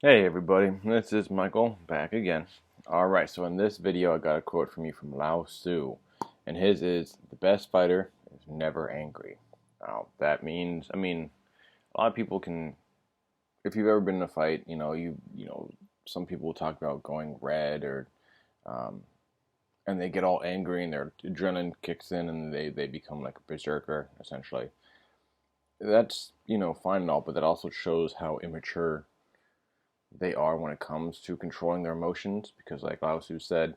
Hey everybody, this is Michael back again. Alright, so in this video I got a quote from you from Lao Tsu, and his is, "The best fighter is never angry." Now, that means, a lot of people can, if you've ever been in a fight, some people will talk about going red um, and they get all angry and their adrenaline kicks in and they become like a berserker, essentially. That's, fine and all, but that also shows how immature they are when it comes to controlling their emotions because like Lao Tzu said,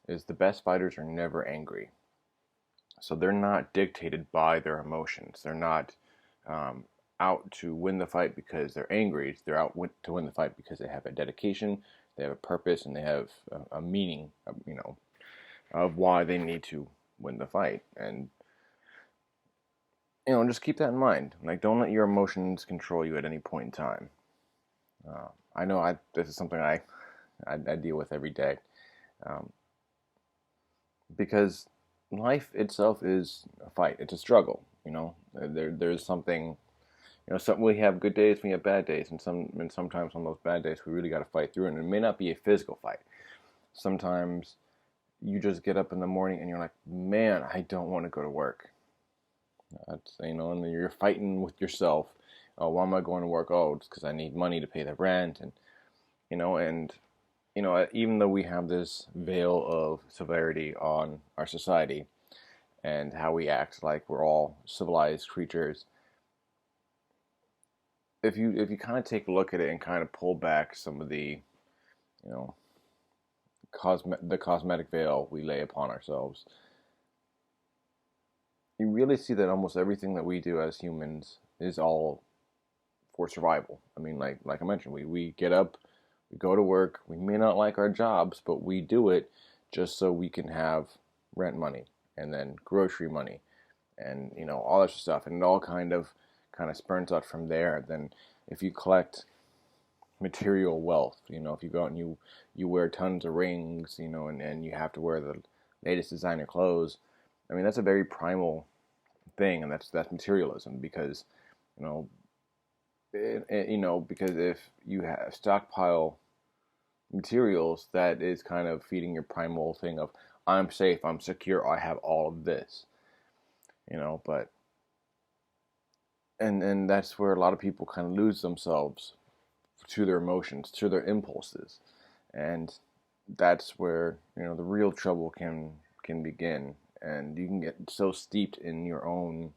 is the best fighters are never angry. So they're not dictated by their emotions. They're not um, out to win the fight because they're angry. They're out to win the fight because they have a dedication, they have a purpose, and they have a meaning, of why they need to win the fight. And just keep that in mind. Like, don't let your emotions control you at any point in time. I know this is something I deal with every day. Um, because life itself is a fight. It's a struggle. There's something. Some we have good days, we have bad days, and sometimes on those bad days we really got to fight through it. And it may not be a physical fight. Sometimes you just get up in the morning and you're like, man, I don't want to go to work. And then you're fighting with yourself. Oh, why am I going to work? Oh, it's because I need money to pay the rent, and you know, and even though we have this veil of severity on our society, and how we act like we're all civilized creatures. If you kind of take a look at it and kind of pull back some of you know the cosmetic veil we lay upon ourselves, you really see that almost everything that we do as humans is all for survival. I mean, like I mentioned, we get up, we go to work. We may not like our jobs, but we do it just so we can have rent money and then grocery money and all that stuff, and it all kind of spurns out from there. Then if you collect material wealth, if you go out and you wear tons of rings, and you have to wear the latest designer clothes, I mean that's a very primal thing, and that's materialism because you know because if you have stockpile materials, that is kind of feeding your primal thing of I'm safe, I'm secure, I have all of this, but and that's where a lot of people kind of lose themselves to their emotions, to their impulses, and that's where the real trouble can begin, and you can get so steeped in your own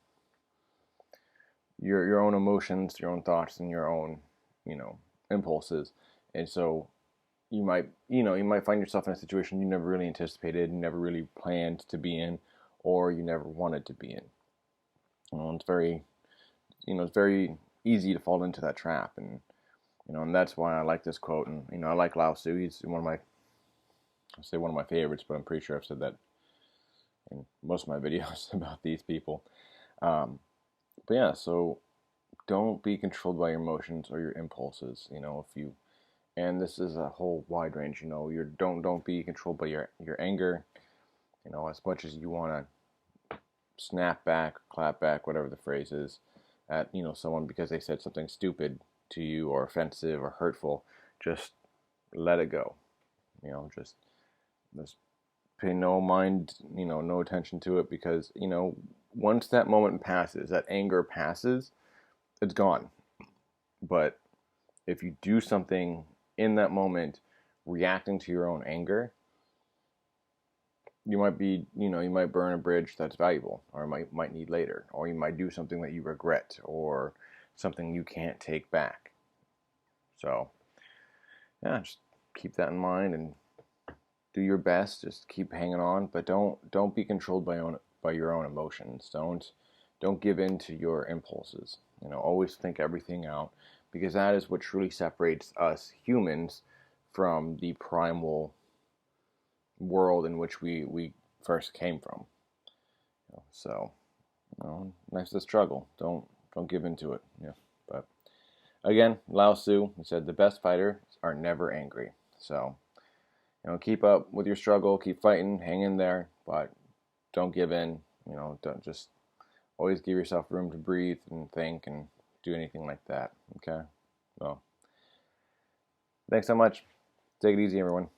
emotions, your own thoughts, and your own you know impulses, and so you might find yourself in a situation you never really anticipated, never really planned to be in, or you never wanted to be in. It's very easy to fall into that trap, and that's why I like this quote, and I like Lao Tzu. He's I say one of my favorites, but I'm pretty sure I've said that in most of my videos about these people. Um, but yeah, so don't be controlled by your emotions or your impulses. If you and this is a whole wide range. You don't be controlled by your anger. As much as you want to snap back, clap back, whatever the phrase is, at someone because they said something stupid to you or offensive or hurtful, just let it go. Just pay no mind, no attention to it because once that moment passes, that anger passes, it's gone. But if you do something in that moment, reacting to your own anger, you might burn a bridge that's valuable, or might need later, or you might do something that you regret, or something you can't take back. So yeah, just keep that in mind and do your best. Just keep hanging on, but don't be controlled by your own emotions. Don't give in to your impulses. Always think everything out because that is what truly separates us humans from the primal world in which we first came from. So, that's the struggle. Don't give into it. Yeah, but again, Lao Tzu, he said the best fighters are never angry. So, keep up with your struggle, keep fighting, hang in there, but don't give in. Don't just always give yourself room to breathe and think and do anything like that. Okay, well, Thanks so much. Take it easy, everyone.